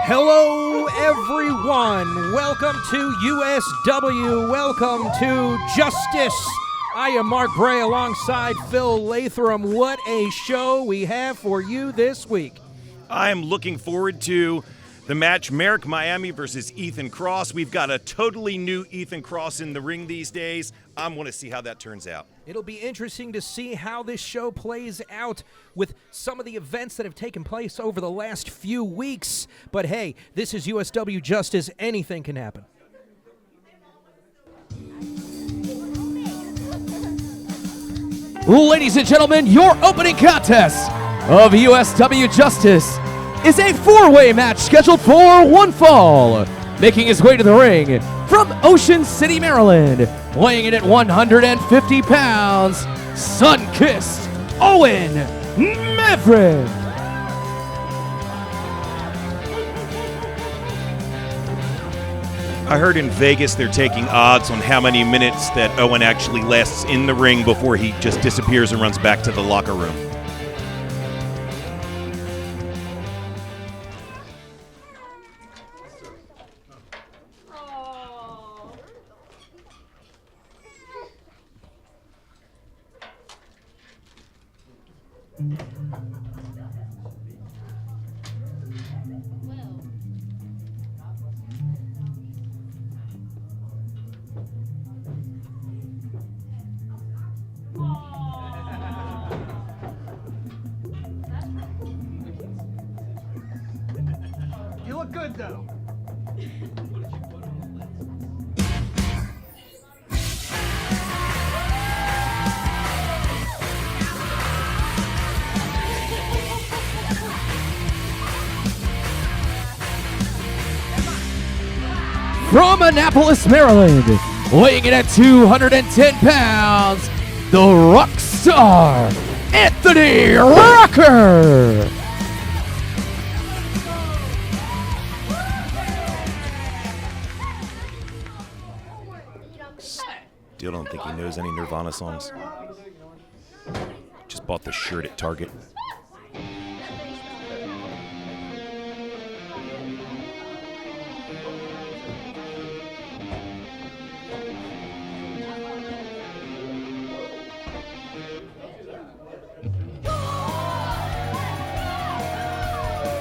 Hello, everyone. Welcome to USW. Welcome to Justice. I am Mark Bray alongside Phil Lathram. What a show we have for you this week. I am looking forward to the match Merrick Miami versus Ethan Cross. We've got a totally new Ethan Cross in the ring these days. I want to see how that turns out. It'll be interesting to see how this show plays out with some of the events that have taken place over the last few weeks. But hey, this is USW Justice. Anything can happen. Ladies and gentlemen, your opening contest of USW Justice is a four-way match scheduled for one fall. Making his way to the ring from Ocean City, Maryland, weighing in at 150 pounds, sun-kissed Owen Maverick. I heard in Vegas they're taking odds on how many minutes that Owen actually lasts in the ring before he just disappears and runs back to the locker room. You look good, though. From Annapolis, Maryland, weighing in at 210 pounds, the rock star, Anthony Rucker. Still don't think he knows any Nirvana songs. Just bought the shirt at Target.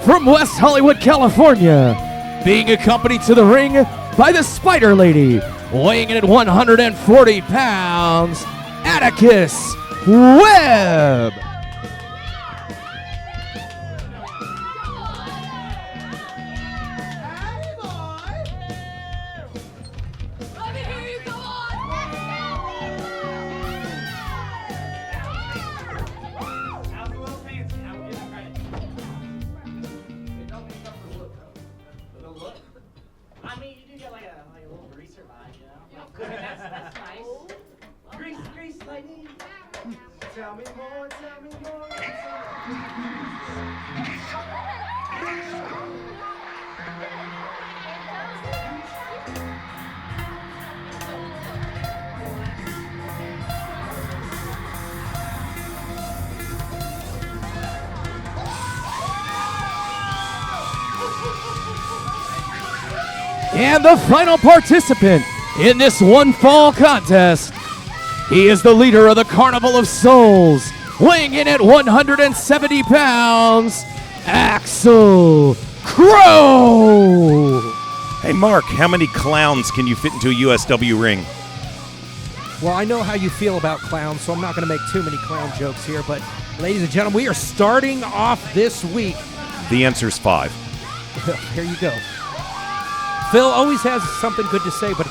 From West Hollywood, California, being accompanied to the ring by the Spider Lady, weighing in at 140 pounds, Atticus Webb. I mean, you do get like a little greaser vibe, you know? That's nice. Grease, lady. Tell me more, tell me more. And the final participant in this one fall contest, he is the leader of the Carnival of Souls, weighing in at 170 pounds, Usw Crowe. Hey, Mark, how many clowns can you fit into a USW ring? Well, I know how you feel about clowns, so I'm not going to make too many clown jokes here. But, ladies and gentlemen, we are starting off this week. The answer's 5. Here you go. Phil always has something good to say, but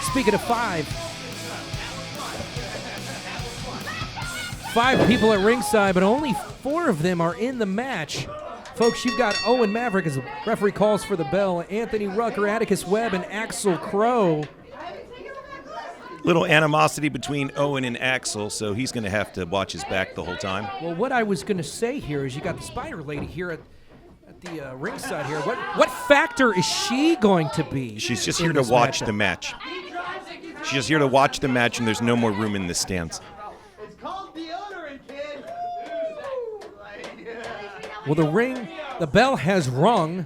speaking of 5 people at ringside, but only 4 of them are in the match. Folks, you've got Owen Maverick as the referee calls for the bell, Anthony Rucker, Atticus Webb, and Usw Crowe. Little animosity between Owen and Axel, so he's going to have to watch his back the whole time. Well, what I was going to say here is you got the Spider Lady here at the ringside here. What factor is she going to be? She's just here to watch the match. She's just here to watch the match, and there's no more room in the stands. It's called deodorant, kid. Well, the bell has rung.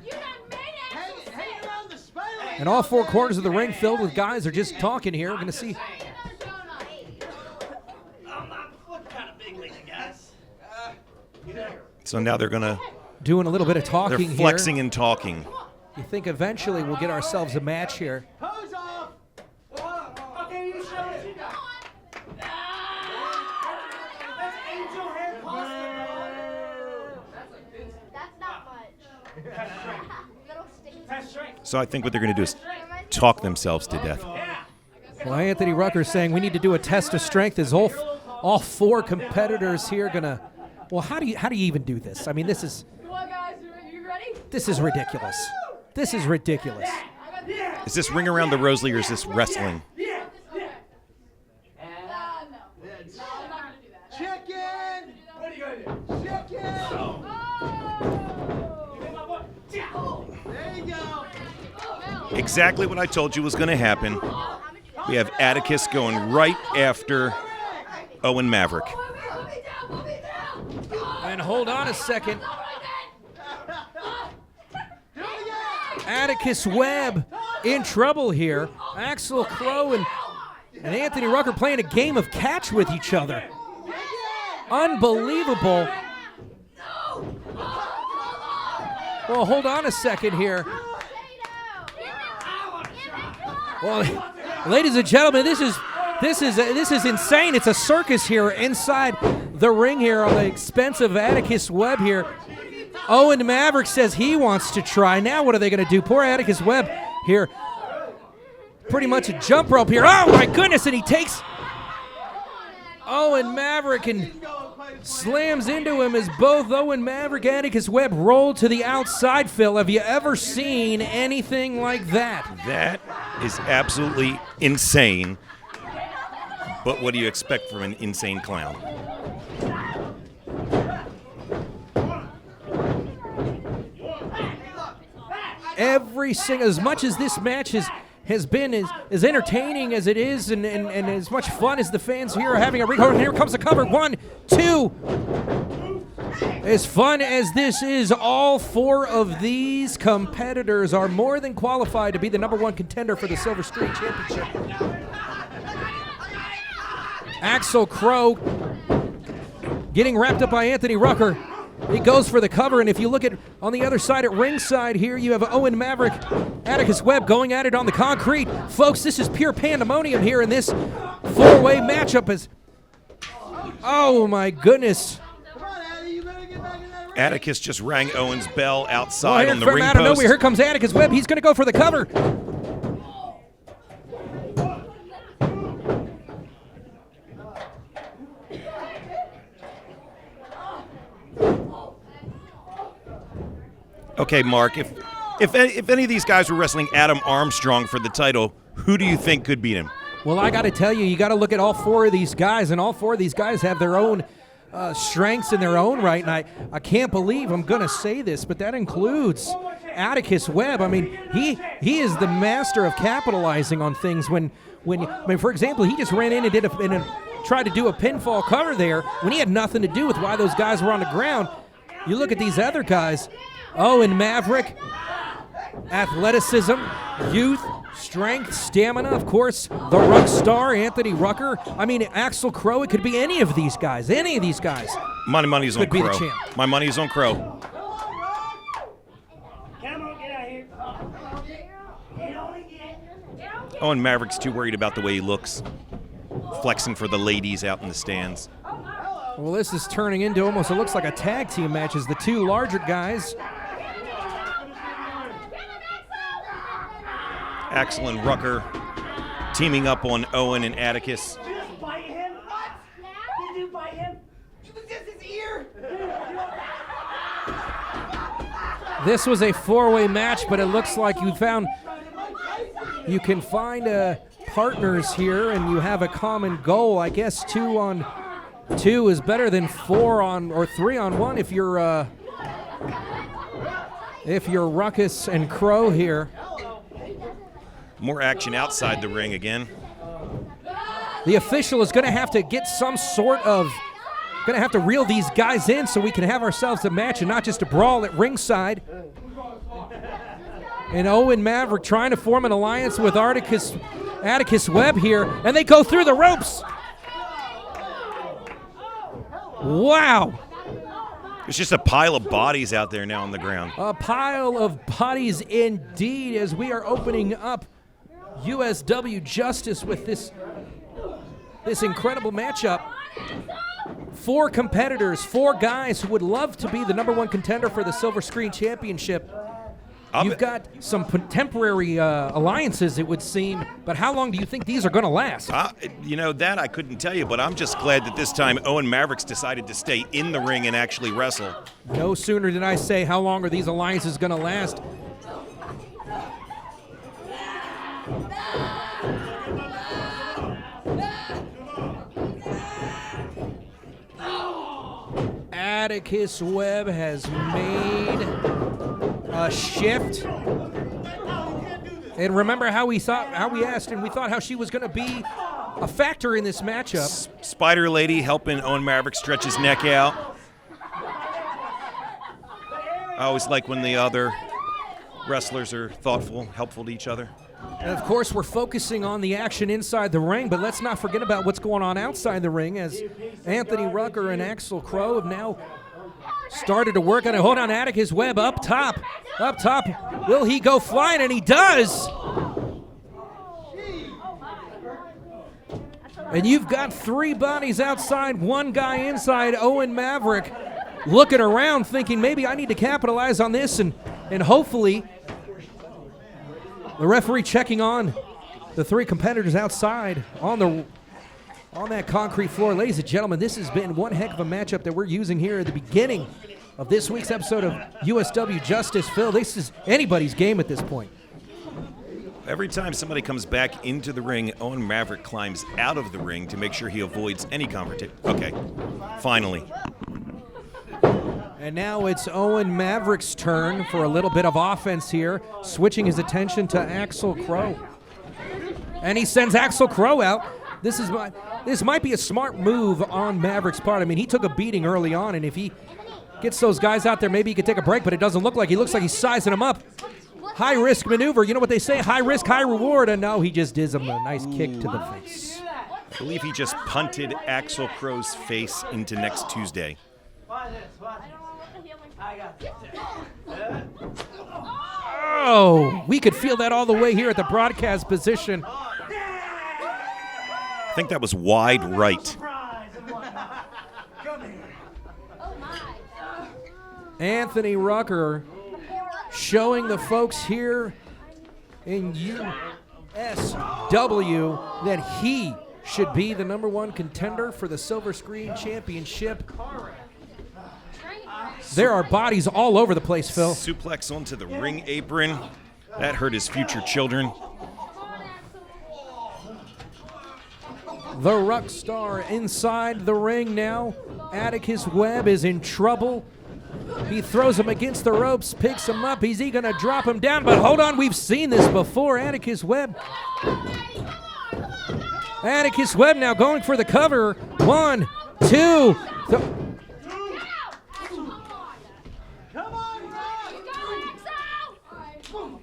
And all four corners of the ring filled with guys are just talking here. We're going to see. So now they're going to doing a little bit of talking they're flexing here. and talking. You think eventually we'll get ourselves a match here. Hose off! Okay, you show it. That's angel hair pasta. That's not much. Little sticky. That's straight. So I think what they're going to do is talk themselves to death. Well, Anthony Rucker saying we need to do a test of strength. Is all four competitors here gonna? Well, how do you even do this? I mean, this is Come on, guys. You ready? this is ridiculous. This is ridiculous. Is this ring around the Rosalie or is this wrestling? No. I'm not gonna do that. Chicken! What are you gonna do? Chicken! There you go. Exactly what I told you was going to happen. We have Atticus going right after Owen Maverick. And hold on a second. Atticus Webb in trouble here. Axel Crowe and Anthony Rucker playing a game of catch with each other. Unbelievable. Well, hold on a second here. Well, ladies and gentlemen, this is insane. It's a circus here inside the ring here on the expense of Atticus Webb here. Owen Maverick says he wants to try. Now what are they going to do? Poor Atticus Webb here. Pretty much a jump rope here. Oh, my goodness, and he takes Owen Maverick and slams into him as both Owen Maverick and Atticus Webb roll to the outside, Phil. Have you ever seen anything like that? That is absolutely insane. But what do you expect from an insane clown? Every single, as much as this match has been as entertaining as it is and as much fun as the fans here are having a ring. Here comes the cover. 1, 2. As fun as this is, all four of these competitors are more than qualified to be the #1 contender for the Silver Streak Championship. Axel Crowe getting wrapped up by Anthony Rucker. He goes for the cover, and if you look at on the other side at ringside here, you have Owen Maverick, Atticus Webb going at it on the concrete. Folks, this is pure pandemonium here in this four-way matchup. Oh my goodness. Come on, Addy, you better get back in that ring. Atticus just rang Owen's bell Well, outside here on the from ring out of post. nowhere, here comes Atticus Webb. He's going to go for the cover. Okay, Mark, if any of these guys were wrestling Adam Armstrong for the title, who do you think could beat him? Well, I got to tell you, you got to look at all four of these guys, and all four of these guys have their own strengths in their own right. And I can't believe I'm going to say this, but that includes Atticus Webb. I mean, he is the master of capitalizing on things. For example, he just ran in and tried to do a pinfall cover there when he had nothing to do with why those guys were on the ground. You look at these other guys, Owen Maverick, athleticism, youth, strength, stamina, of course, the rock star, Anthony Rucker. I mean, Axel Crowe, it could be any of these guys. Any of these guys. My money's on Could be the Crowe. champ. My money's on Crowe. Come on, get out here. Get on again. Owen Maverick's too worried about the way he looks, flexing for the ladies out in the stands. Well, this is turning into almost, it looks like a tag team match as the two larger guys. Axel and Rucker teaming up on Owen and Atticus. Did you just bite him? What? Did you bite him? It was just his ear. This was a four-way match, but it looks like you can find partners here, and you have a common goal. I guess 2 on 2 is better than 4 on or 3 on 1 if you're Ruckus and Crowe here. More action outside the ring again. The official is going to have to get some sort of, going to have to reel these guys in so we can have ourselves a match and not just a brawl at ringside. And Owen Maverick trying to form an alliance with Atticus Webb here, and they go through the ropes. Wow. It's just a pile of bodies out there now on the ground. A pile of bodies indeed, as we are opening up USW Justice with this incredible matchup. 4 competitors, 4 guys who would love to be the #1 contender for the Silver Screen Championship. You've got some temporary alliances, it would seem, but how long do you think these are going to last? That I couldn't tell you, but I'm just glad that this time Owen Mavericks decided to stay in the ring and actually wrestle. No sooner did I say how long are these alliances going to last. Atticus Webb has made a shift. And remember how we asked and we thought how she was going to be a factor in this matchup. Spider Lady helping Owen Maverick stretch his neck out. I always like when the other wrestlers are thoughtful, helpful to each other. And of course, we're focusing on the action inside the ring, but let's not forget about what's going on outside the ring as Anthony Rucker and Crowe have now started to work on it. Hold on, Atticus Webb up top. Up top. Will he go flying? And he does. And you've got 3 bodies outside, 1 guy inside. Owen Maverick looking around thinking maybe I need to capitalize on this and hopefully the referee checking on the 3 competitors outside on that concrete floor. Ladies and gentlemen, this has been one heck of a matchup that we're using here at the beginning of this week's episode of USW Justice. Phil, this is anybody's game at this point. Every time somebody comes back into the ring, Owen Maverick climbs out of the ring to make sure he avoids any confrontation. Okay, finally. And now it's Owen Maverick's turn for a little bit of offense here, switching his attention to Crowe. And he sends Crowe out. This might be a smart move on Maverick's part. I mean, he took a beating early on, and if he gets those guys out there, maybe he could take a break, but it doesn't look like. He looks like he's sizing them up. High-risk maneuver. You know what they say, high risk, high reward, and no, he just gives him a nice kick to the face. I believe he just punted Crowe's face into next Tuesday. Oh, we could feel that all the way here at the broadcast position. I think that was wide right. Anthony Rucker showing the folks here in USW that he should be the #1 contender for the Silver Screen Championship. There are bodies all over the place, Phil. Suplex onto the ring apron. That hurt his future children. The Ruck Star inside the ring now. Atticus Webb is in trouble. He throws him against the ropes, picks him up. Is he going to drop him down? But hold on, we've seen this before. Atticus Webb now going for the cover. 1, 2,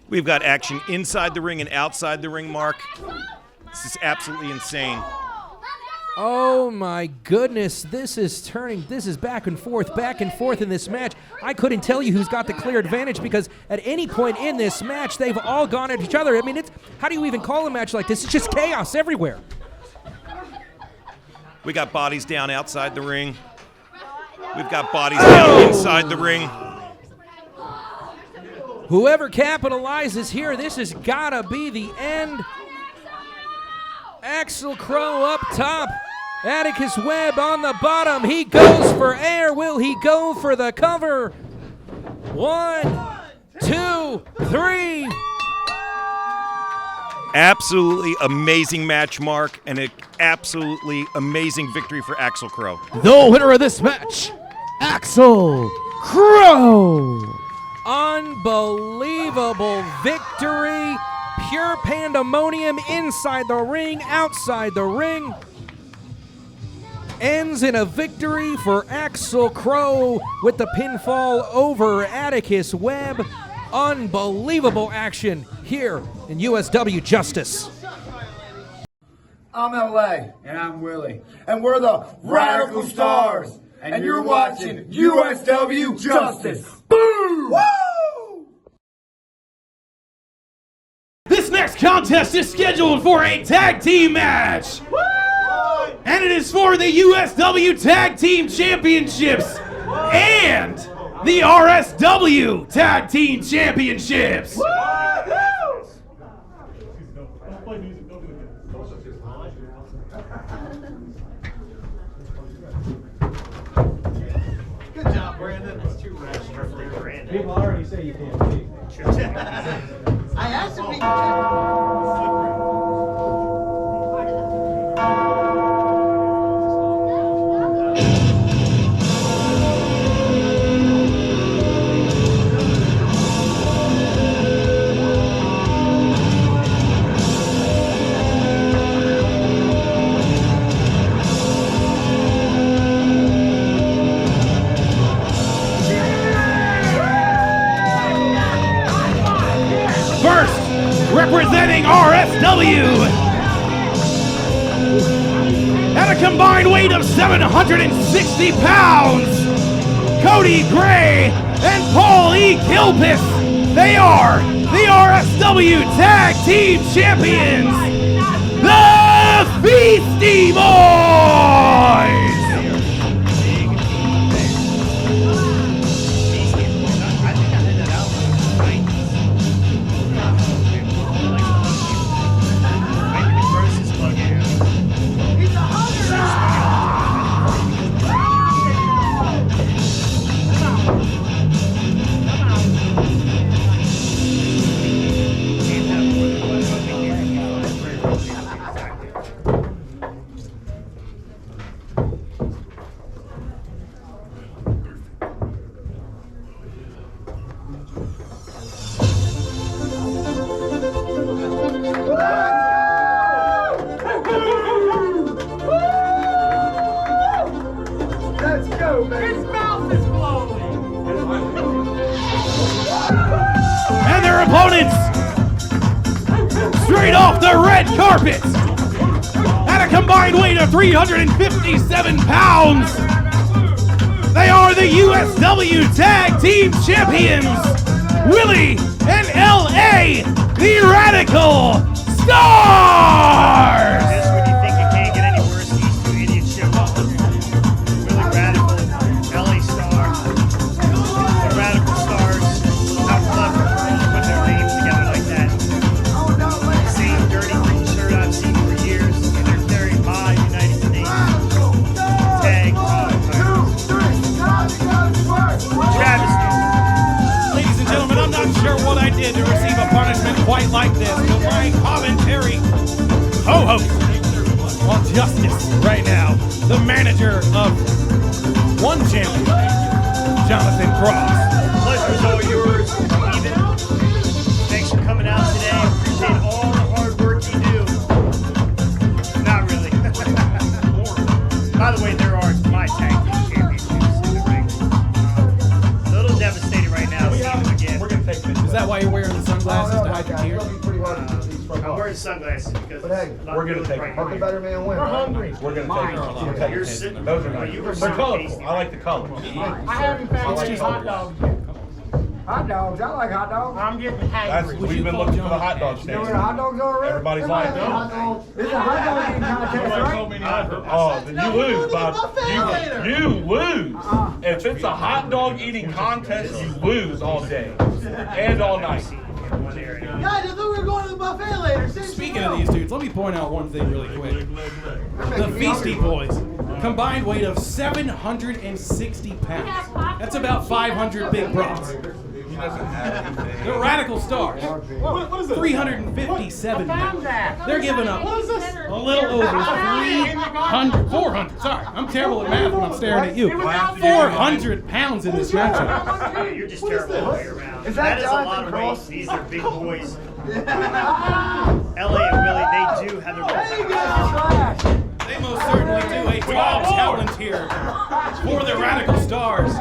We've got action inside the ring and outside the ring, Mark. This is absolutely insane. Oh my goodness, this is back and forth in this match. I couldn't tell you who's got the clear advantage because at any point in this match, they've all gone at each other. I mean, how do you even call a match like this? It's just chaos everywhere. We got bodies down outside the ring. We've got bodies down inside the ring. Whoever capitalizes here, this has got to be the end. Crowe up top. Atticus Webb on the bottom. He goes for air. Will he go for the cover? 1, 2, 3. Absolutely amazing match, Mark, and an absolutely amazing victory for Crowe. The winner of this match, Crowe. Unbelievable victory. Pure pandemonium inside the ring, outside the ring. Ends in a victory for Crowe with the pinfall over Atticus Webb. unbelievable action here in USW Justice. I'm LA. And I'm Willie. And we're the Radical Stars. And you're watching USW Justice. Boom! Woo! This next contest is scheduled for a tag team match. Woo! And it is for the USW Tag Team Championships and the RSW Tag Team Championships. Good job, Brandon. That's too rash. People already say you can't cheat. I asked if he First, representing RSW, at a combined weight of 760 pounds, Cody Gray and Paul E. Kilpis. They are the RSW Tag Team Champions, the Feastie Boys. Let's go, baby. His mouth is blowing. And their opponents, straight off the red carpet, at a combined weight of 357 pounds, they are the USW Tag Team Champions, Willie and LA, the Radical Stars! Just when you think it can't get any worse, these two idiots show up. Really radical, LA Star, the Radical Stars. How clever to put their names together like that. Same dirty green shirt I've seen for years, and they're carrying my United States tag team titles. Travesty. Ladies and gentlemen, I'm not sure what I did to receive a punishment quite like this, but my commentary co-host on Justice right now, the manager of one champion, Jonathan Crowe. Pleasure's all yours, Steven. Thanks for coming out today. I appreciate all the hard work you do. Not really. By the way, there are my tag team championships in the ring. A little devastated right now, Steven, again. We're gonna take this. Is that why you're wearing the sunglasses to hide your tears? I'm wearing sunglasses because But hey, it's not we're gonna really take bright it. Let the light. better man win. We're hungry. We're gonna take it. We're You're taking sitting. it. Those are Well, you were nice. They're so colorful. tasty. I like the colors. I haven't found any hot dogs yet. Hot dogs. I like hot dogs. I'm getting That's, hangry. we've been looking for the hot dog You know where the stand. hot dogs are already? Everybody's lying. No. It's a hot dog eating contest, right? Oh, then you lose, Bob. You lose. If it's a hot dog eating contest, you lose all day and all night. In one area. Guys, I thought we were going to the buffet later. Speaking of these dudes, let me point out one thing really quick. The Feastie Boys, combined weight of 760 pounds. That's about 500 big broths. The Radical Stars, 357 pounds. They're giving up a little over 400, sorry, I'm terrible at math when I'm staring at you. 400 pounds in this matchup. You're just terrible all the way around. Is that That is a lot Jonathan of Cross? weight. These are big boys. LA and Willie, they do have their Hey, you guys are trash. They most certainly do. A tall talent here for the Radical Stars.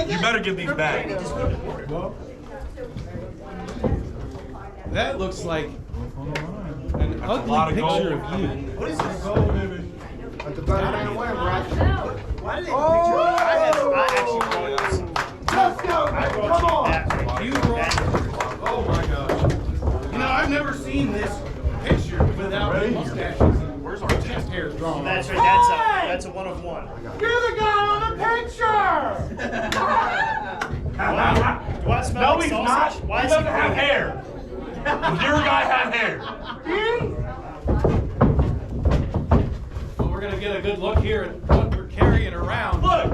You better give these back. That looks like an ugly picture of you. What is this? Let the better man win, right? Why did they I actually wrote this. Let's go! Come on! You wrote. Oh my gosh. You know, I've never seen this picture without the mustaches and where's our chest hairs drawn. That's right. That's a 1 of 1. You're the guy on the picture! Do I smell No, like he's sausage? not. Why He is doesn't have hair. Your guy had hair. Well, we're gonna get a good look here at what we're carrying around. Look.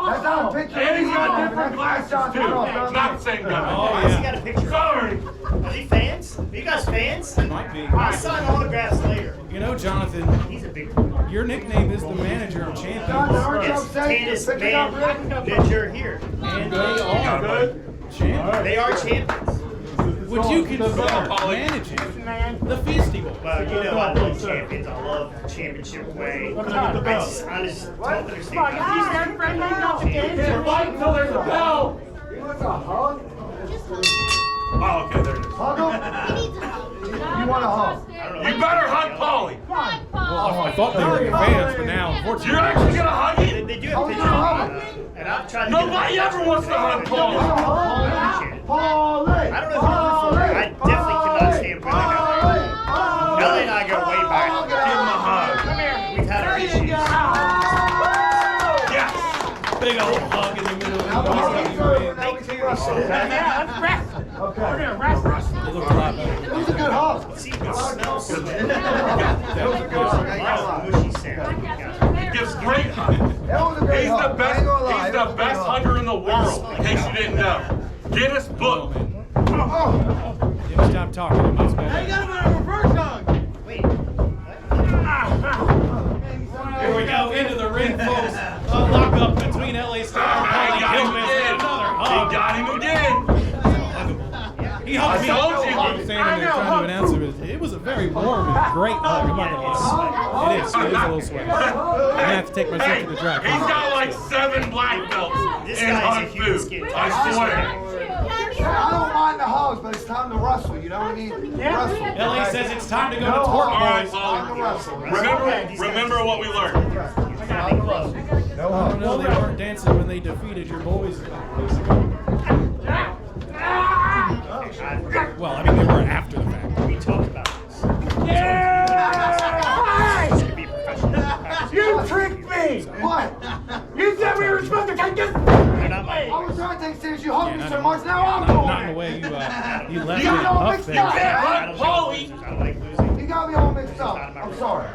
That's not a picture. And he's got different glasses too. It's not the same guy. Oh Why has he yeah. got a picture? Sorry. Are they fans? Are you guys fans? Might be. I'll sign autographs later. You know, Jonathan, He's a big your nickname is the manager of champions. Yes, Tannis manager here. And they are Good. champions. They are champions. Would you consider managing the Feastie Boys? Well, you know I love champions. I love the championship way. I just don't understand. They're fighting until there's a bell. He wants a hug? Oh, okay, there it is. Hug him? He needs a hug. You want a hug? You better hug Polly. Well, I thought they were fans, but now, unfortunately, You're actually gonna hug him? They do have pictures of and I've tried to Nobody ever wants to hug Polly. I Polly! don't know if you're rooting for it. I definitely cannot stand for that. Ellie and I go way back. Give him a hug. We've had our issues. Yes. big old hug in the middle of the Okay. It looked a lot better. It was a good hug. See, it smells so good. That was a good hug. Mushy sound. Gives great hug. That was a great He's hug. the I ain't gonna lie. best. He's It the was a good best hug. hugger in the world. In case you didn't know. Get us booked. Jimmy, stop talking. It must be. Wait. Here we go into the ring, folks. A lockup between LA Star and Polly Gilman. Another He hug. got him again. He hugged me. I told you. I'm standing there trying to announce it. It was a very warm and great hug. I'm not gonna lie. It is. It is a little sweaty. I'm gonna have to take myself to the dry He's cleaner. got like 7 black belts This in guy's a hug huge food. skin. I swear. I don't mind the hugs, but it's time to wrestle. You know what I mean? Wrestle. LA says it's time to go to No Torque All right, Boys. Time to Paul. wrestle. Remember what we learned. No Oh hugs. no, they weren't dancing when they defeated your boys. Well, I mean, they were after the fact. We talked about this. You tricked me! What? You said we were supposed to take this. They're not my I was trying to take it serious. You hugged me Yeah, so not- much. Now I'm Not in the going. way you left You it know, up mixed there. up. I don't Paulie. I don't like losing. You got me all mixed up. I'm sorry.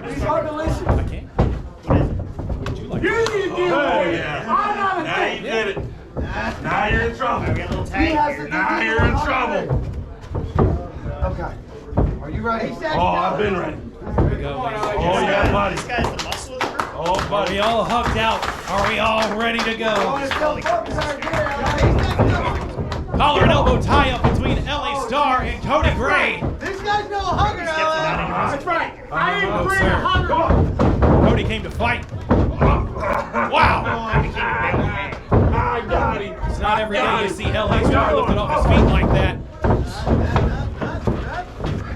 It's hard to listen. I can't. Would you like You need to deal Oh, with it. yeah. I'm not a Now thing. you did it. Now you're in trouble. We got a little He tag has here. to Now you're in trouble. Okay. Are you ready? Oh, I've been ready. Here we go. ladies. Oh, yeah, buddy. This guy's the muscle of the group. Oh, Are buddy. we all hugged out? Are we all ready to go? Collar and elbow tie-up between LA Star and Cody Gray. This guy's no hugger, That's right. I ain't Oh, afraid sir. of hugger. Cody came to fight. Wow. I got him. It's not every day you see LA Star lifted off his feet like that.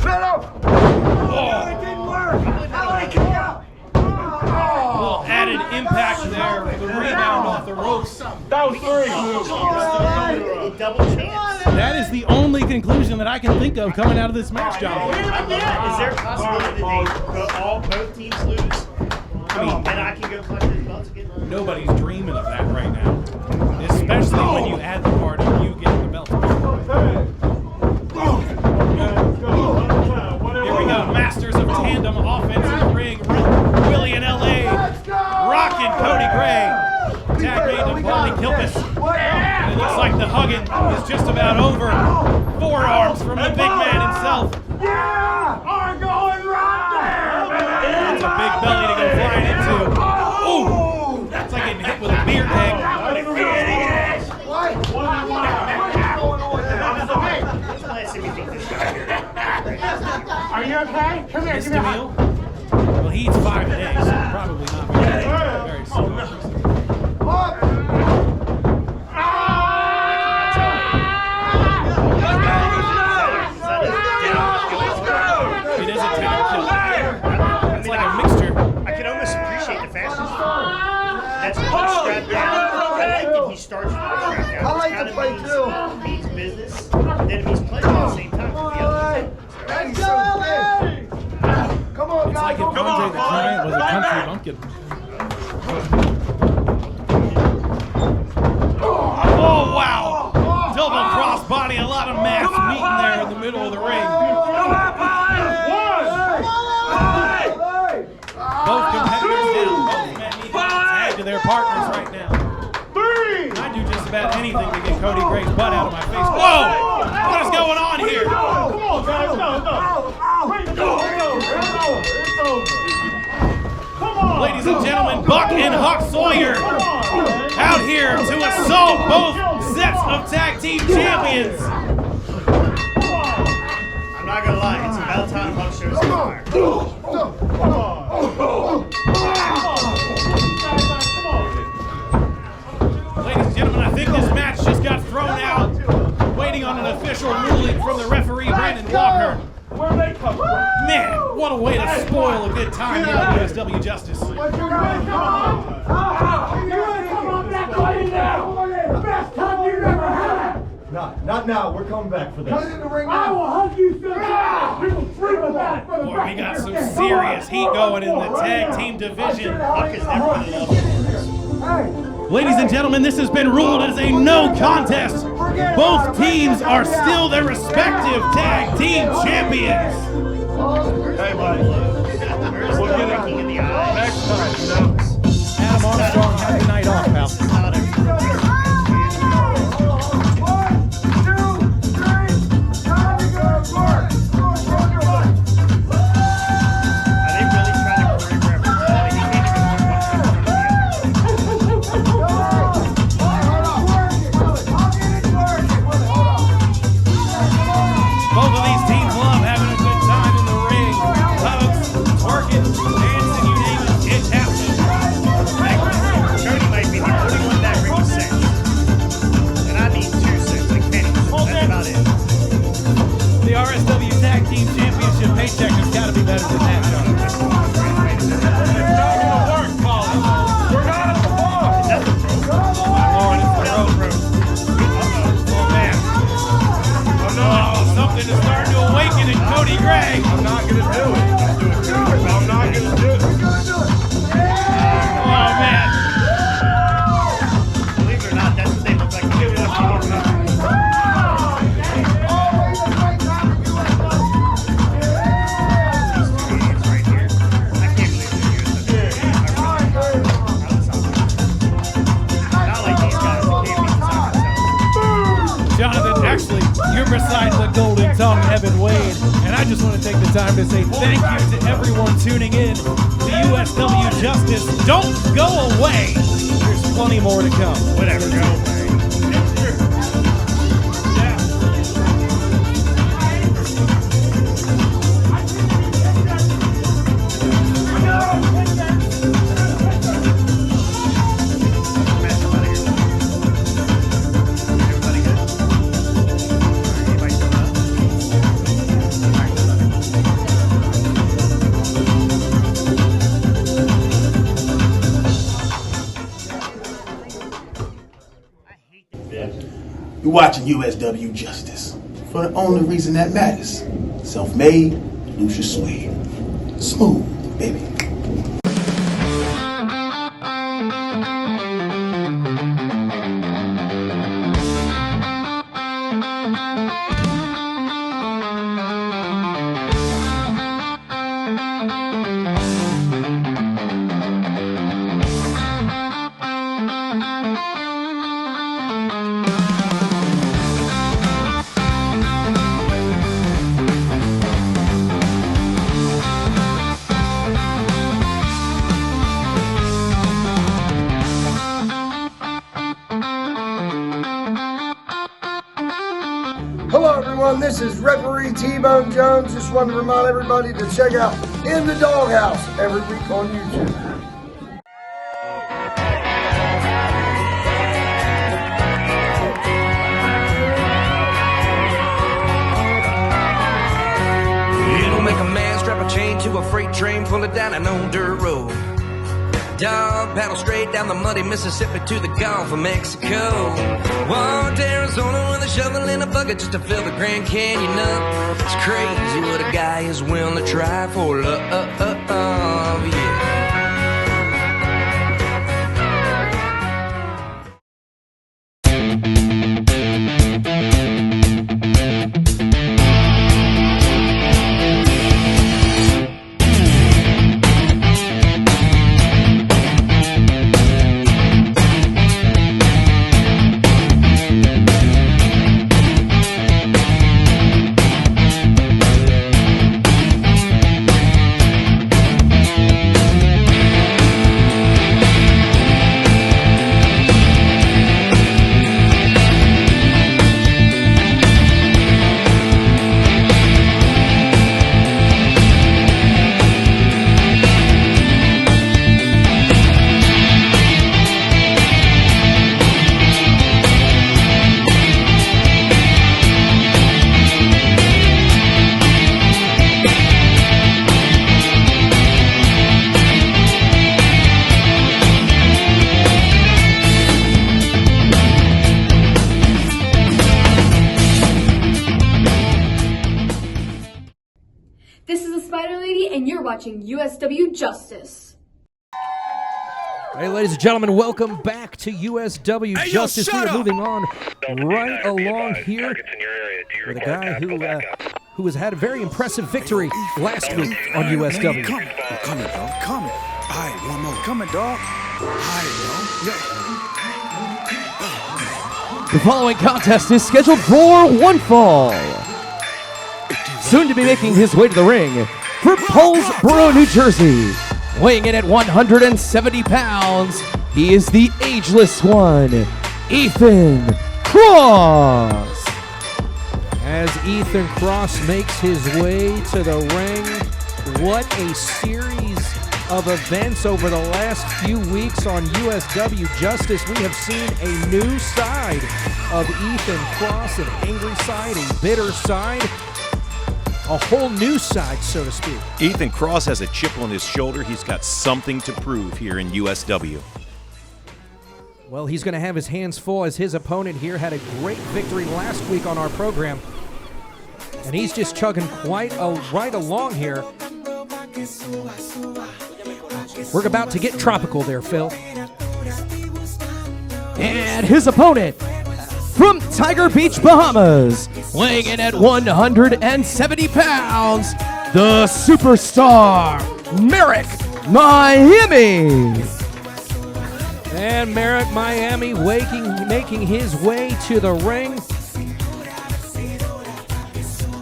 No. Oh, It didn't work. How do I kick out? a little added impact there with the rebound off the ropes. That was 3. Double chance. That is the only conclusion that I can think of coming out of this match, John. Is there a possibility that both teams lose? And I can go collect those belts again? Nobody's dreaming of that right now. Especially when you add the part of you getting the belt. Here we go, masters of tandem offense in the ring. Willie and LA rocking Cody Gray. Tag made to Paulie Kilpis. And it looks like the hugging is just about over. Forearms from the big man himself. Yeah! I'm going right there! That's a big belly to go flying into. Ooh! It's like getting hit with a beer keg. What? What's going on there? When's the last time you think this guy here? Are you You okay? Come here, give me a hug. Well, he eats 5 a day, so probably not very soon. It is a tag killer. It's like a mixture. I can almost appreciate the fastest. That's one strap down. I like that he starts with one strap down. I like to play too. Means business, and then it means pleasure at the same time. Let's go, LA! Come on, It's guys. like if Andre the Giant was a country bumpkin. Oh, wow! Double crossbody, a lot of mass meeting there in the middle of the ring. Both competitors down. Both men need to tag to their partners right now. I'd do just about anything to get Cody Gray's butt out of my face. Whoa! What is going on here? Come on, guys, no. Come on. Ladies and gentlemen, Buck and Huck Sawyer out here to assault both sets of tag team champions. I'm not gonna lie, it's about time Huck shows some fire. Ladies and gentlemen, I think this match just got thrown out. Waiting on an official ruling from the referee, Brandon Walker. Where they come from? Man, what a way to spoil a good time here on USW Justice. Come on back right now. Best time you've ever had. Not now. We're coming back for this. Come in the ring I will hug you so bad. You will dream of that for the Boy, rest we got of some your day. serious heat going in the tag team division. Huck has never been enough. Ladies and gentlemen, this has been ruled as a no contest. Both teams are still their respective tag team champions. Hey, buddy. Where's the looking in the eye? Next time, you know. Adam Armstrong had the night off, pal. It's not a- Are they really trying to choreograph this? He can't even put one foot in front of the other. Both of these teams love having a good time in the ring. Hugs, twerking, dancing, you name it, it's happening. Cody might be the only one that brings sense. And I mean 2 cents, like pennies. That's about it. The RSW Tag Team Championship paycheck has got to be better than that, John. It's not gonna work, Polly. We're not at the bar. Is that the pro? Lord, it's the road. Oh, man. Oh, something is starting to awaken in Cody Gray. I'm not gonna do it. I'm not gonna do it. Oh, man. Believe it or not, that's what they look like. Give it up. These 2 idiots right here. I can't believe they're USW. Not like these guys that can't beat themselves. Jonathan, actually, you're beside the golden tongue, Evan Wade, and I just want to take the time to say thank you to everyone tuning in to USW Justice. Don't go away. There's plenty more to come. Whatever, go away. Everybody good? Anybody coming up? You're watching USW Justice for the only reason that matters. Self-made, Lucius Suede. Smooth, baby. everyone. This is referee T-Bone Jones. Just wanted to remind everybody to check out In the Doghouse every week on YouTube. It'll make a man strap a chain to a freight train, pull it down an old dirt road. Dog paddle straight down the muddy Mississippi to the Gulf of Mexico. Walk to Arizona with a shovel and a bucket just to fill the Grand Canyon up. It's crazy what a guy is willing to try for love, yeah. Watching USW Justice. Hey, ladies and gentlemen, welcome back to USW Justice. We are moving on right along here with a guy who has had a very impressive victory last week on USW. Coming, dog. Coming. All right, one more. Coming, dog. All right, The following contest is scheduled for one fall. Soon to be making his way to the ring from Paulsboro, New Jersey, weighing in at 170 pounds, he is the ageless one, Ethan Cross. As Ethan Cross makes his way to the ring, what a series of events over the last few weeks on USW Justice. We have seen a new side of Ethan Cross, an angry side, a bitter side, a whole new side, so to speak. Ethan Cross has a chip on his shoulder. He's got something to prove here in USW. Well, he's going to have his hands full as his opponent here had a great victory last week on our program. And he's just chugging quite right along here. We're about to get tropical there, Phil. And his opponent, from Tiger Beach, Bahamas, weighing in at 170 pounds, the superstar, Merrick, Miami. And Merrick, Miami, making his way to the ring.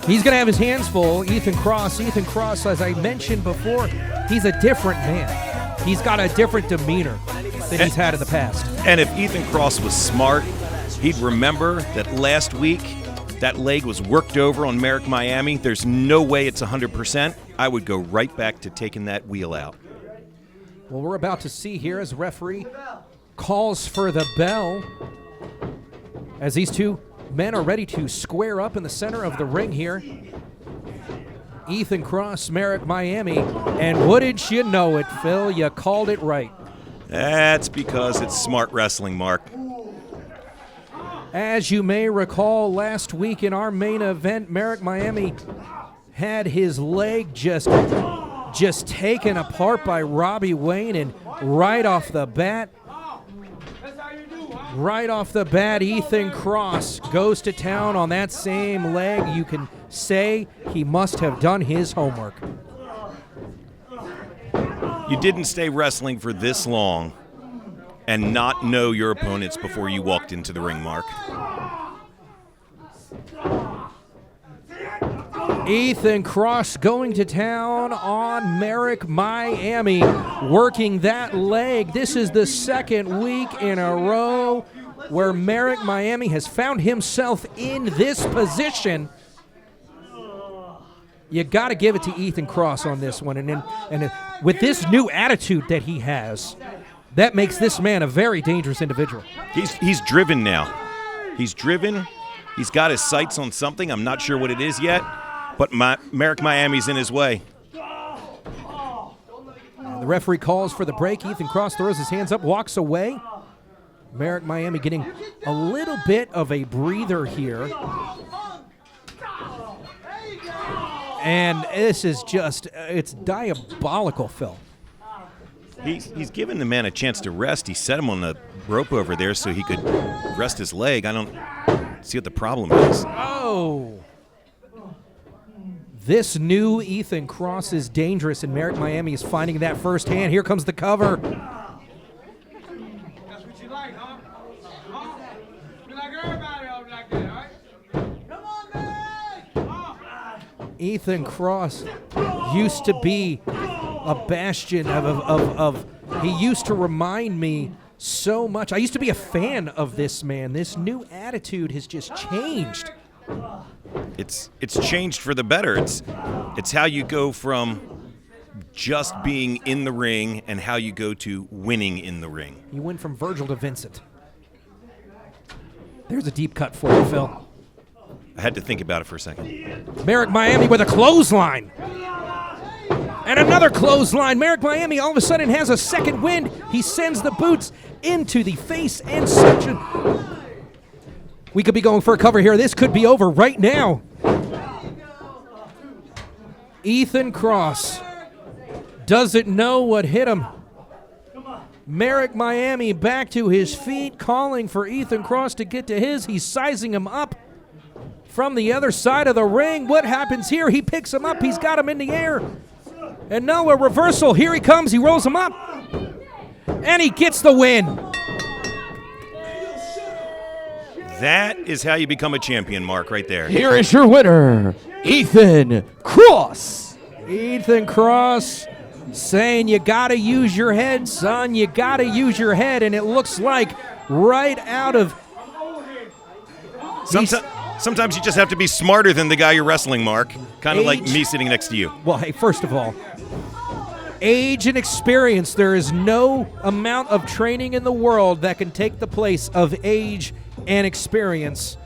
He's going to have his hands full, Ethan Cross. Ethan Cross, as I mentioned before, he's a different man. He's got a different demeanor than he's had in the past. And if Ethan Cross was smart, he'd remember that last week that leg was worked over on Merrick, Miami. There's no way it's 100%. I would go right back to taking that wheel out. Well, we're about to see here as referee calls for the bell as these two men are ready to square up in the center of the ring here. Ethan Cross, Merrick, Miami, and wouldn't you know it, Phil? You called it right. That's because it's smart wrestling, Mark. As you may recall, last week in our main event, Merrick Miami had his leg just taken apart by Robbie Wayne, and right off the bat, Ethan Cross goes to town on that same leg. You can say he must have done his homework. You didn't stay wrestling for this long and not know your opponents before you walked into the ring, Mark. Ethan Cross going to town on Merrick, Miami, working that leg. This is the second week in a row where Merrick, Miami has found himself in this position You got to give it to Ethan Cross on this one. And with this new attitude that he has, that makes this man a very dangerous individual. He's driven now. He's driven. He's got his sights on something. I'm not sure what it is yet, but Merrick Miami's in his way. The referee calls for the break. Ethan Cross throws his hands up, walks away. Merrick Miami getting a little bit of a breather here. And this is just, it's diabolical, Phil. He's given the man a chance to rest. He set him on the rope over there so he could rest his leg. I don't see what the problem is. Oh. This new Ethan Cross is dangerous, and Merrick Miami is finding that firsthand. Here comes the cover. That's what you like, huh? You like everybody over like that, all right? Come on, man! Ethan Cross used to be a bastion of he used to remind me so much. I used to be a fan of this man. This new attitude has just changed. It's changed for the better. It's how you go from just being in the ring and how you go to winning in the ring. You went from Virgil to Vincent. There's a deep cut for you, Phil. I had to think about it for a second. Merrick Miami with a clothesline. And another clothesline. Merrick Miami all of a sudden has a second wind. He sends the boots into the face and section. We could be going for a cover here. This could be over right now. Ethan Cross doesn't know what hit him. Merrick Miami back to his feet, calling for Ethan Cross to get to his. He's sizing him up from the other side of the ring. What happens here? He picks him up. He's got him in the air. And now a reversal. Here he comes. He rolls him up. And he gets the win. That is how you become a champion, Mark, right there. Here is your winner, Ethan Cross. Ethan Cross saying you got to use your head, son. You got to use your head. And it looks like right out of... Sometimes you just have to be smarter than the guy you're wrestling, Mark. Kind of like me sitting next to you. Well, hey, first of all, age and experience. There is no amount of training in the world that can take the place of age and experience.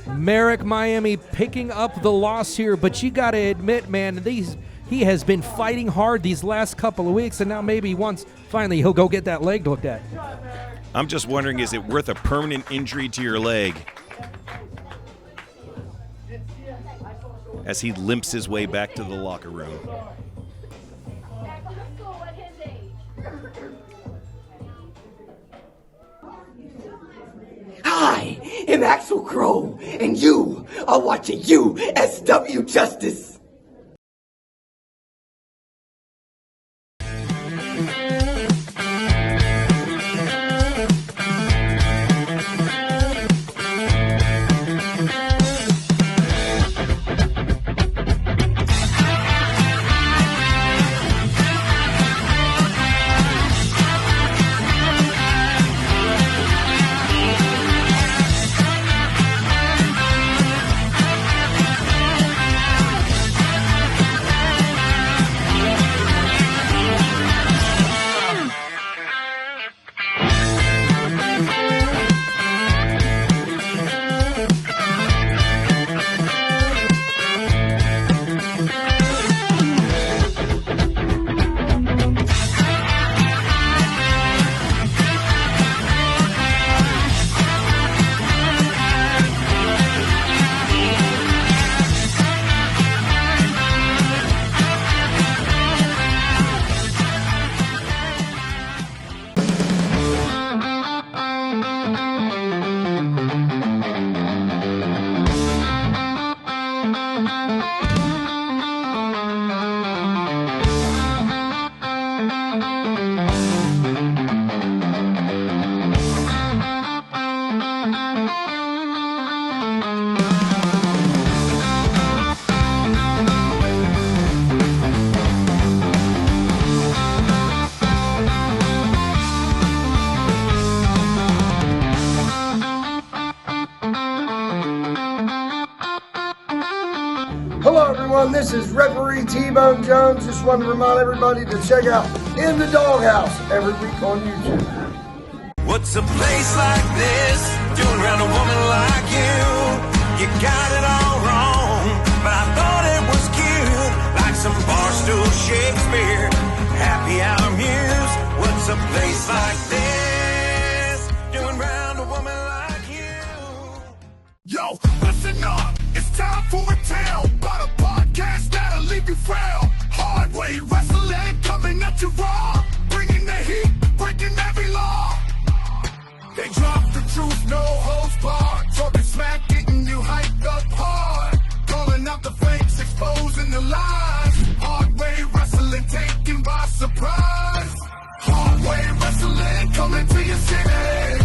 Merrick Miami picking up the loss here, but you got to admit, man, he has been fighting hard these last couple of weeks, and now maybe once finally he'll go get that leg looked at. I'm just wondering, is it worth a permanent injury to your leg? As he limps his way back to the locker room. Hi, I'm Axel Crowe, and you are watching USW Justice. everyone. This is referee T-Bone Jones. Just wanted to remind everybody to check out In the Doghouse every week on YouTube. What's a place like this doing around a woman like you? You got it all wrong, but I thought it was cute, like some barstool Shakespeare, happy hour muse. What's a place like this doing around a woman like you? Yo, listen up, it's time for a tale about a podcast that'll leave you frail. Hard way wrestling coming at you raw, bringing the heat, breaking every law. They drop the truth, no holds barred. Talking smack, getting you hyped up hard. Calling out the fakes, exposing the lies. Hard way wrestling taken by surprise. Hard way wrestling coming to your city.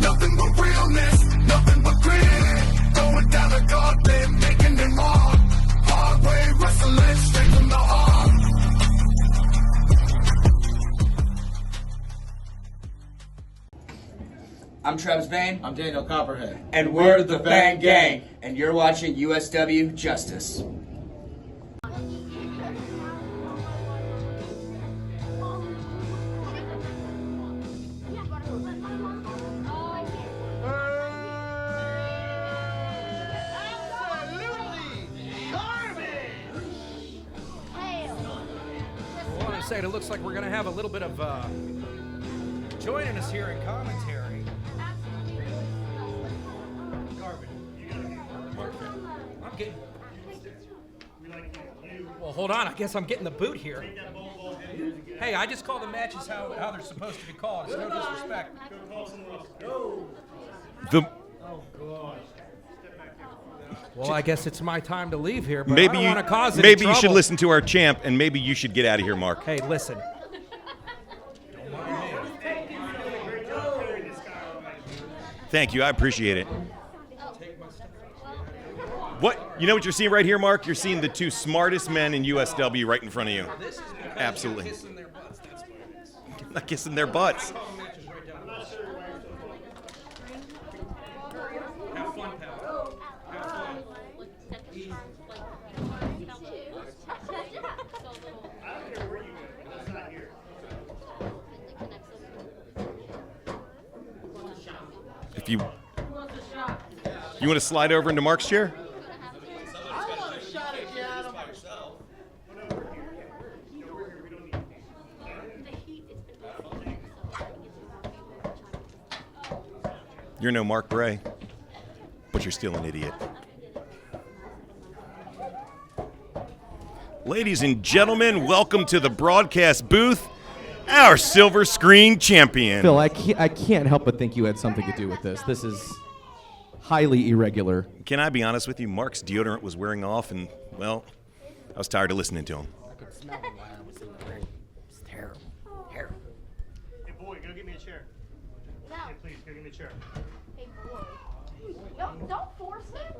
Nothing but realness, nothing but grit. Going down the gauntlet, making them mark. Hard way wrestling straight from the heart. I'm Travis Bain. I'm Daniel Copperhead. And we're the Bang Gang. And you're watching USW Justice. I want to say it looks like we're going to have a little bit of joining us here in commentary. I'm getting. Well, hold on. I guess I'm getting the boot here. Hey, I just call the matches how they're supposed to be called. It's no disrespect. Well, I guess it's my time to leave here, but I don't want to cause any maybe trouble. you should listen to our champ, and maybe you should get out of here, Mark. Hey, listen. Thank you. I appreciate it. You know what you're seeing right here, Mark? You're seeing the two smartest men in USW right in front of you. Absolutely. I'm not kissing their butts. Have fun, pal. Have fun. If you want to slide over into Mark's chair? You're no Mark Bray, but you're still an idiot. Ladies and gentlemen, welcome to the broadcast booth, our silver screen champion. Phil, I can't help but think you had something to do with this. This is highly irregular. Can I be honest with you? Mark's deodorant was wearing off, and, well, I was tired of listening to him. I could smell it while I was in the ring. It's terrible. Terrible. Hey, boy, go get me a chair. No. Hey, please, go get me a chair. Hey, boy. Don't force it.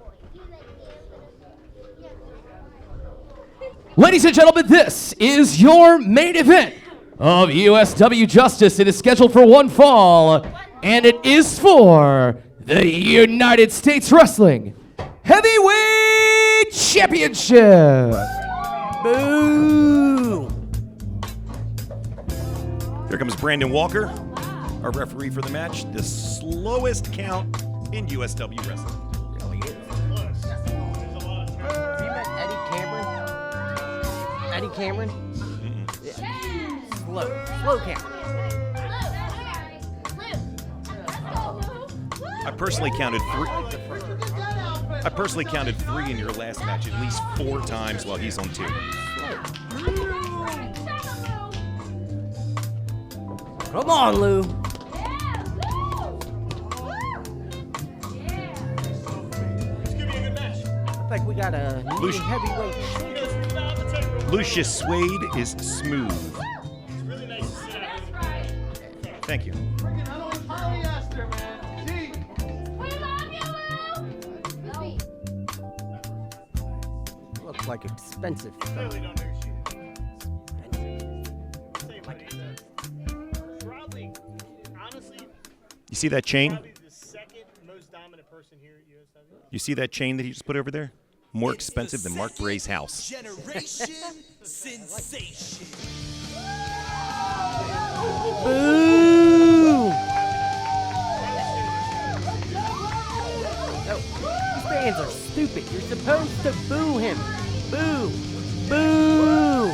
Ladies and gentlemen, this is your main event of USW Justice. It is scheduled for one fall, and it is for the United States Wrestling Heavyweight Championship. Boo! Here comes Brandon Walker, our referee for the match. The slowest count in USW wrestling. Really is. Have you met Eddie Cameron? Eddie Cameron? Yeah. Slow count. I personally counted three in your last match at least 4 times while he's on 2. Come on, Lou. I think we got a new heavyweight. Lucius Suede is smooth. Thank you. Looks like expensive. Clearly don't negotiate. Probably, honestly, You see that chain? probably the second most dominant person here at USW. You see that chain that he just put over there? more expensive than Mark Bray's house. Generation sensation. Boo! No, these fans are stupid. You're supposed to boo him. Boo! Boo!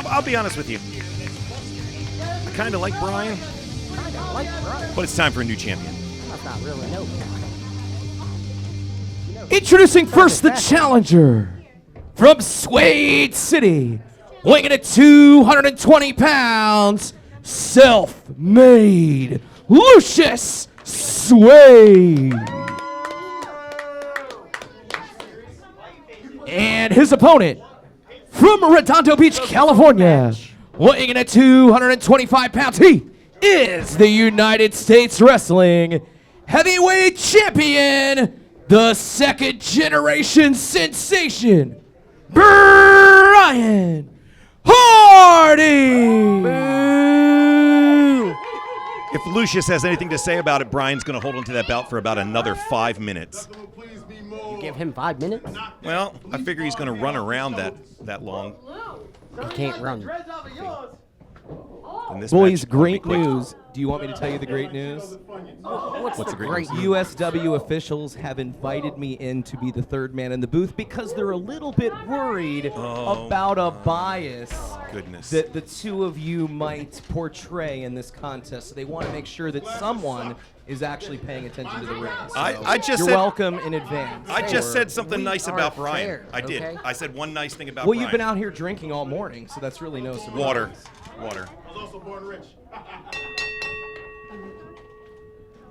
I'll be honest with you. I kind of like Brian, I like Brian. but it's time for a new champion. That's not really no. Introducing first the challenger from Suede City, weighing in at 220 pounds, self-made Lucius Suede. And his opponent from Redondo Beach, California, weighing in at 225 pounds, he is the United States Wrestling Heavyweight Champion, the second generation sensation, Brian Hardy. If Lucius has anything to say about it, Brian's going to hold on to that belt for about another 5 minutes. You give him 5 minutes? Well, I figure he's going to run around that long. He can't run. And this Boys, match will be great quick. news. Do you want me to tell you the great news? What's the great news? USW officials have invited me in to be the third man in the booth because they're a little bit worried about a bias Goodness. that the two of you might portray in this contest. So they want to make sure that someone is actually paying attention to the ring. So I just you're said- welcome in advance. I just said something We nice are about Brian. fair, I did. okay? I said one nice thing about Well, Brian. you've been out here drinking all morning, so that's really no surprise. Water.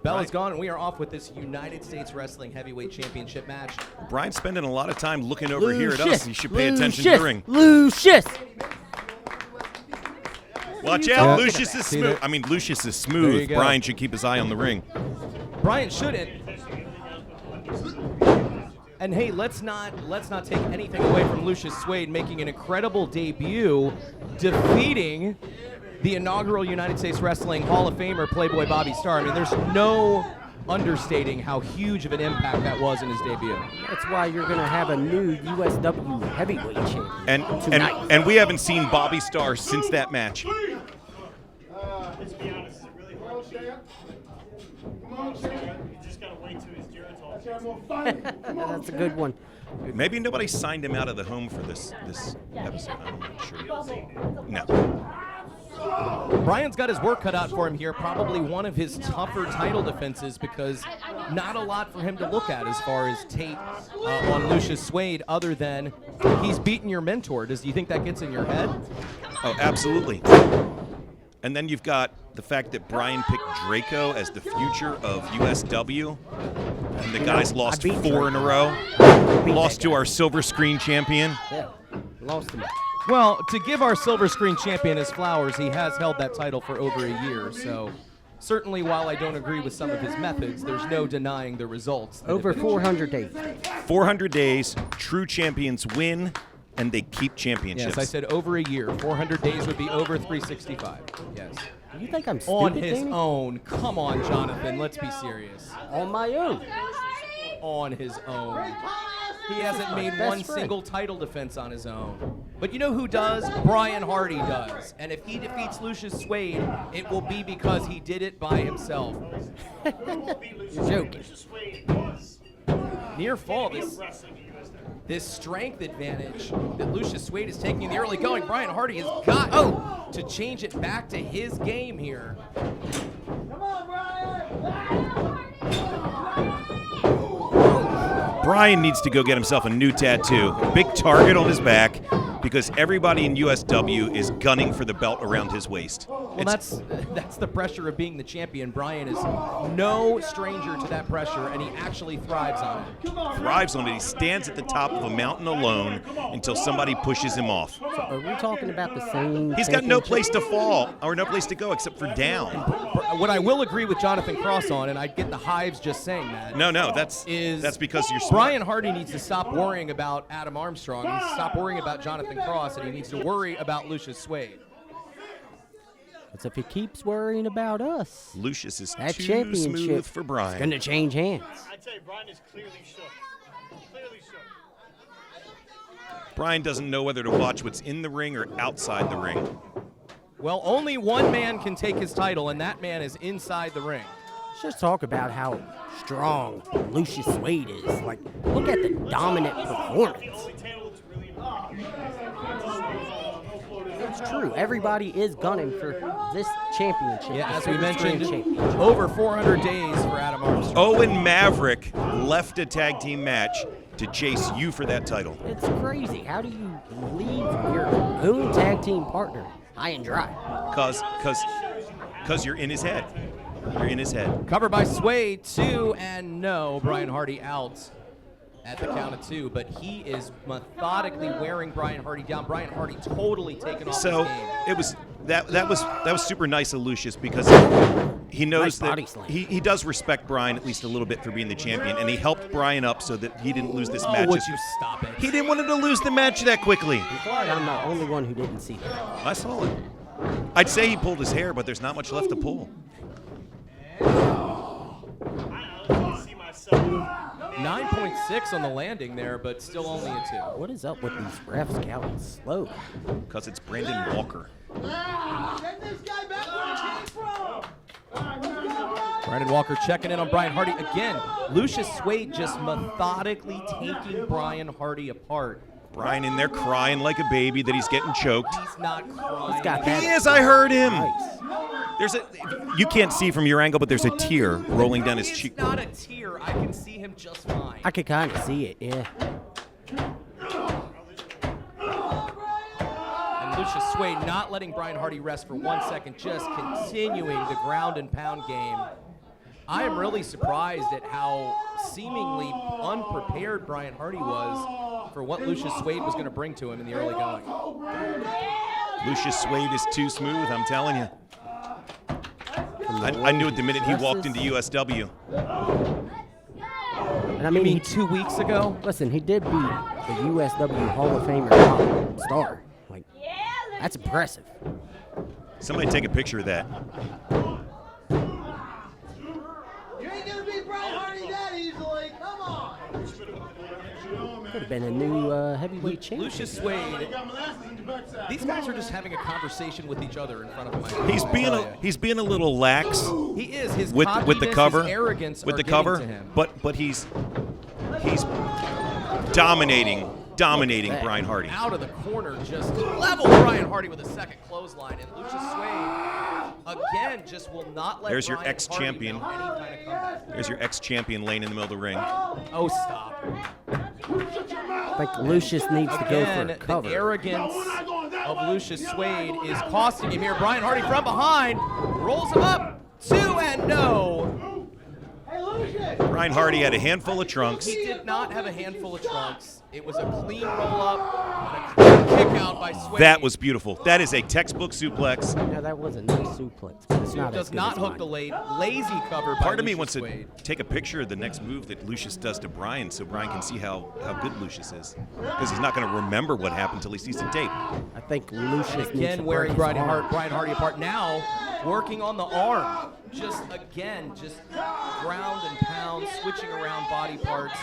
Bell is gone, and we are off with this United States Wrestling Heavyweight Championship match. Brian's spending a lot of time looking over here at us. Lucius, You should pay attention to the ring. Lucius! Watch Yeah. out, Lucius is See smooth. that? I mean, Lucius is There you smooth. go. Brian should keep his eye on the ring. Brian shouldn't. And hey, let's not take anything away from Lucius Suede making an incredible debut, defeating the inaugural United States Wrestling Hall of Famer Playboy Bobby Starr. I mean, there's no understating how huge of an impact that was in his debut. That's why you're going to have a new USW Heavyweight Champion tonight. And we haven't seen Bobby Starr since that match. Let's be honest, is it really hard to You just gotta wait till his geritol. That's a good one. Maybe nobody signed him out of the home for this episode. I'm not sure. No. Brian's got his work cut out for him here, probably one of his tougher title defenses because not a lot for him to look at as far as tape on Lucius Suede other than he's beaten your mentor. Do you think that gets in your head? Oh, absolutely. And then you've got the fact that Brian picked Draco as the future of USW. And the guy's lost 4 in a row. Lost to our silver screen champion. Yeah, lost him. Well, to give our silver screen champion his flowers, he has held that title for over a year. So certainly while I don't agree with some of his methods, there's no denying the results. Over 400 days. 400 days, true champions win, and they keep championships. Yes, I said over a year. 400 days would be over 365. Yes. You think I'm stupid, On his Danny? own. Come on, Jonathan. Let's be serious. On my own. On his own. He hasn't made Best one friend. single title defense on his own. But you know who does? Brian Hardy does. And if he defeats Lucius Suede, it will be because he did it by himself. You're joking. Near fall, this strength advantage that Lucius Suede is taking in the early going, Brian Hardy has got to change it back to his game here. Brian needs to go get himself a new tattoo. Big target on his back because everybody in USW is gunning for the belt around his waist. Well, that's the pressure of being the champion. Brian is no stranger to that pressure, and he actually thrives on it. Thrives on it. He stands at the top of a mountain alone until somebody pushes him off. So are we talking about the same? He's got no place to fall or no place to go except for down. What I will agree with Jonathan Cross on, and I get the hives just saying that. No, that's because you're smart. Brian Hardy needs to stop worrying about Adam Armstrong. He needs to stop worrying about Jonathan Cross, and he needs to worry about Lucius Suede. Because if he keeps worrying about us, Lucius is that too championship smooth for Brian. is going to change hands. I'd say Brian is clearly shook. Clearly shook. Brian doesn't know whether to watch what's in the ring or outside the ring. Well, only one man can take his title, and that man is inside the ring. Let's just talk about how strong Lucius Suede is. Like, look at the dominant performance. It's true. Everybody is gunning for this championship. Yeah, as we mentioned, over 400 days for Adam Armstrong. Owen Maverick left a tag team match to chase you for that title. It's crazy. How do you leave your own tag team partner high and dry? Because you're in his head. You're in his head. Covered by Suede, 2 and no. Brian Hardy out at the count of 2, but he is methodically wearing Brian Hardy down. Brian Hardy totally taken off So his game. it was that was super nice of Lucius because he knows that he does respect Brian at least a little bit for being the champion, and he helped Brian up so that he didn't lose this match. Would you stop it? He didn't want him to lose the match that quickly. I'm glad I'm the only one who didn't see that. I saw it. I'd say he pulled his hair, but there's not much left to pull. 9.6 on the landing there, but still only a 2. What is up with these refs counting slow? Because it's Brandon Walker. Brandon Walker checking in on Brian Hardy. Again, Lucius Suede just methodically taking Brian Hardy apart. Brian in there crying like a baby that he's getting choked. He's not crying. He's got He is, I heard him. You can't see from your angle, but there's a tear rolling down his cheek. It's not a tear. I can see him just fine. I could kind of see it, yeah. And Lucius Suede not letting Brian Hardy rest for 1 second, just continuing the ground and pound game. I am really surprised at how seemingly unprepared Brian Hardy was for what Lucius Suede was going to bring to him in the early going. Lucius Suede is too smooth, I'm telling you. I knew it the minute he walked into USW. And I mean, you mean 2 weeks ago? Listen, he did beat the USW Hall of Famer top star. Like, that's impressive. Somebody take a picture of that. You ain't gonna beat Brian Hardy that easily. Come on. Could have been a new heavyweight champion. Lucius Suede. These guys are just having a conversation with each other in front of my. He's being a little lax. He is. His with the cover, his arrogance with are the getting cover, to him. but he's dominating Brian Hardy. Out of the corner, just level Brian Hardy with a second clothesline, and Lucius Suede again just will not let. There's your Brian ex-champion. Hardy mount any kind of comeback. There's your ex-champion laying in the middle of the ring. Oh, stop. I think Lucius needs to go for a cover. The arrogance of Lucius Suede is costing him here. Brian Hardy from behind rolls him up. 2 and no. Brian Hardy had a handful of trunks. He did not have a handful of trunks. It was a clean roll-up and a clean kick-out by Suede. That was beautiful. That is a textbook suplex. Yeah, that was a nice suplex, but it's not Does as good not as hook mine. the lazy cover by Part of me Lucius wants Suede. to take a picture of the next move that Lucius does to Brian so Brian can see how good Lucius is. Because he's not going to remember what happened until he sees the tape. I think Lucius needs to Again, wearing break his Brian arm. Hardy apart. Now, working on the arm. Just ground and pound, switching around body parts.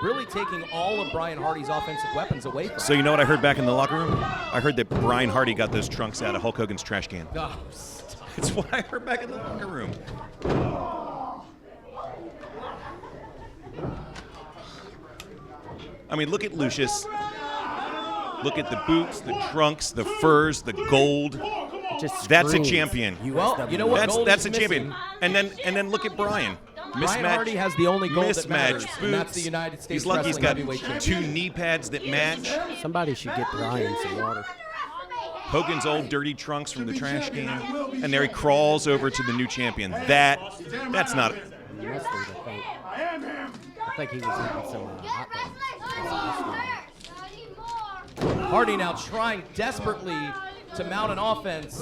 Really taking all of Brian Hardy's offensive weapons away from him. So you know what I heard back in the locker room? I heard that Brian Hardy got those trunks out of Hulk Hogan's trash can. Oh, stop. It's what I heard back in the locker room. I mean, look at Lucius. Look at the boots, the trunks, the furs, the gold. That's a champion. Well, you know what? Gold That's is a champion. missing. And then look at Brian. Brian Hardy has the only gold that matters, Mismatched and that's boots. the United States He's lucky he's got Wrestling Heavyweight 2 Championship. knee pads that match. Somebody should get Brian some water. Hogan's old dirty trunks from the trash can, and there he crawls over to the new champion. That's not. Mustard, I think he was eating some hot dogs. Hardy now trying desperately to mount an offense.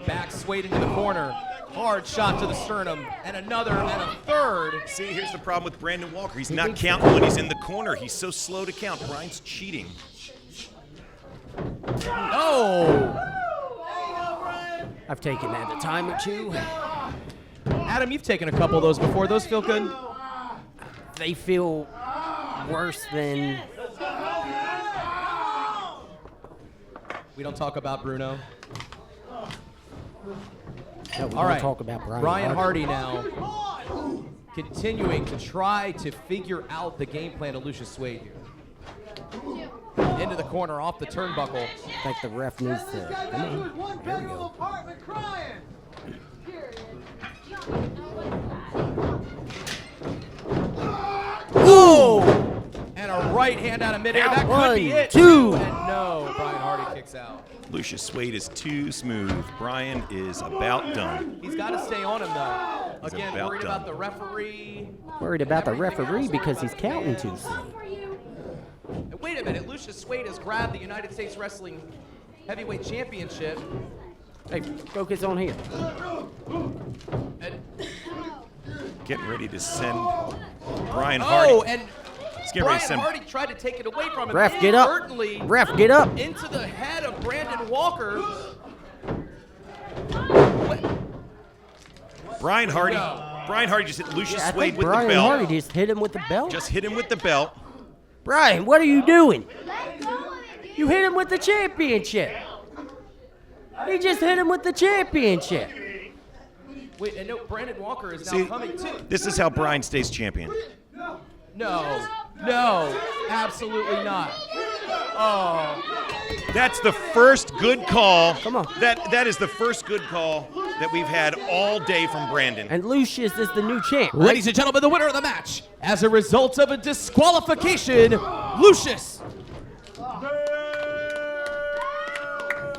Back Suede into the corner. Hard shot to the sternum, and another, and a third. See, here's the problem with Brandon Walker. He's not counting when he's in the corner. He's so slow to count. Brian's cheating. Oh! I've taken that a time or two. Adam, you've taken a couple of those before. Those feel good? They feel worse than... We don't talk about Bruno. No, we All don't right. talk about Brian Hardy now continuing to try to figure out the game plan of Lucius Suede here. Into the corner, off the turnbuckle. I think the ref needs to... Come on. There we go. Oh! And a right hand out of midair. That could be it. 2. And no, Brian Hardy kicks out. Lucius Suede is too smooth. Brian is about done. He's got to stay on him, though. He's Again, about worried done. about the referee. Worried about the referee because he's counting too soon. Wait a minute. Lucius Suede has grabbed the United States Wrestling Heavyweight Championship. Hey, focus on here. And, Getting ready to send Brian Hardy. oh, and He's getting ready to Brian send Hardy tried to take it away from him. Ref, get up. Inadvertently Ref, get up. Into the head of Brandon Walker. Brian Hardy. No. Brian Hardy just hit Lucius I Suede think with Brian the belt. Hardy just hit him with the belt. Just hit him with the belt. Brian, what are you doing? You hit him with the championship. He just hit him with the championship. Wait, and no, Brandon Walker is now See, coming too. this is how Brian stays champion. No, absolutely not. Oh, That's the first good call. Come on. That is the first good call that we've had all day from Brandon. And Lucius is the new champ. Right? ladies and gentlemen, the winner of the match, as a result of a disqualification, Lucius.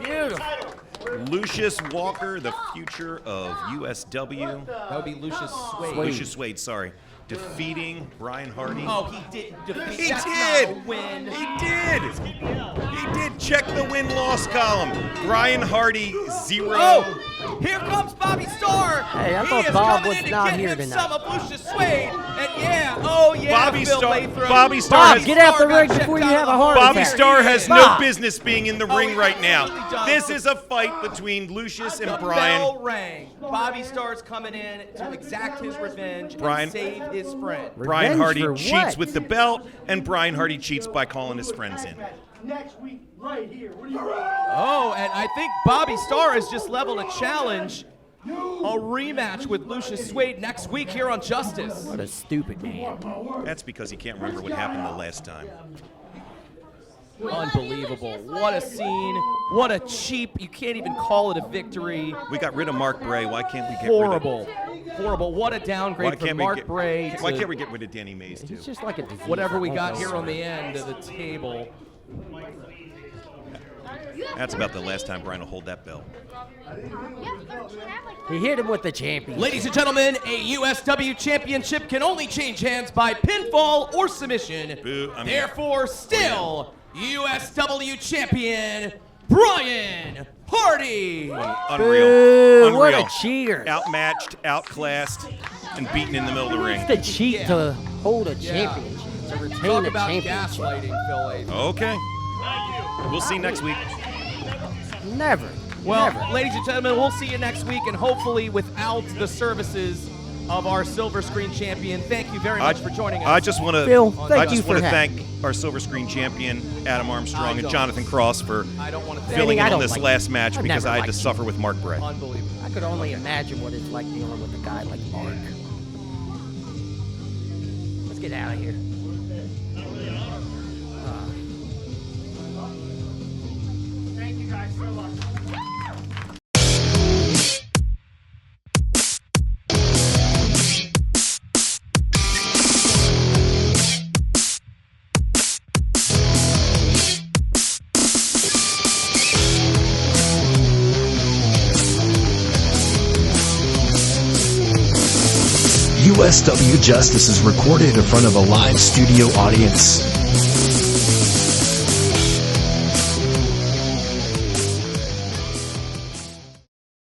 Beautiful. Lucius Walker, the future of USW. That would be Lucius Suede. Lucius Suede, sorry. Defeating Brian Hardy. Oh, he did defeat. He That's did. not a win. He did. He did. Check the win-loss column. Brian Hardy, 0. Oh, here comes Bobby Starr. Hey, I He thought is Bob coming was in to not get here him tonight. Some of Lucius Suede, and Bobby Phil Starr. Latham. Bobby Starr Bob, has, get out the Starr ring got before you checked have a out. heart Bobby attack. Starr has no Bob. business being in the ring he right now. absolutely does. This is a fight between Lucius and The Brian. bell rang. Bobby Starr's coming in to exact his revenge Brian- and save his friend. Brian Revenge Hardy for cheats what? with the belt, and Brian Hardy cheats by calling his friends in. Next week, right here. What do you Oh, and I think Bobby Starr has just leveled a challenge. A rematch with Lucius Suede next week here on Justice. What a stupid man. That's because he can't remember what happened the last time. Unbelievable. What a scene. What a cheap, you can't even call it a victory. We got rid of Mark Bray. Why can't we get Horrible. Horrible. What a rid downgrade of... from Mark Bray. Why to can't we get rid of Danny Mays, too? He's just like a disease. whatever we I got won't here go. on the end of the table. That's about the last time Brian will hold that belt. He hit him with the champion. Ladies and gentlemen, a USW championship can only change hands by pinfall or submission. Boo, I mean- Therefore, still USW champion Brian Hardy. Unreal. Boo, Unreal. what a cheater. Outmatched, outclassed, and beaten in the middle of the ring. It's the cheat to hold a championship, to retain Talk a about championship. gaslighting, Phil Latham. Okay. We'll see you next week. Never. Well, Never. ladies and gentlemen, we'll see you next week, and hopefully without the services of our silver screen champion. Thank you very much for joining us. I just want to Phil, I thank you just for want to having thank our silver screen champion Adam I Armstrong and don't. Jonathan Cross for I don't want to thank filling in I on don't this like last you. match I've because never I had to liked suffer with Mark Bray. Unbelievable. I could only imagine what it's like dealing with a guy like Mark. Let's get out of here. Thank you guys so much. USW Justice is recorded in front of a live studio audience.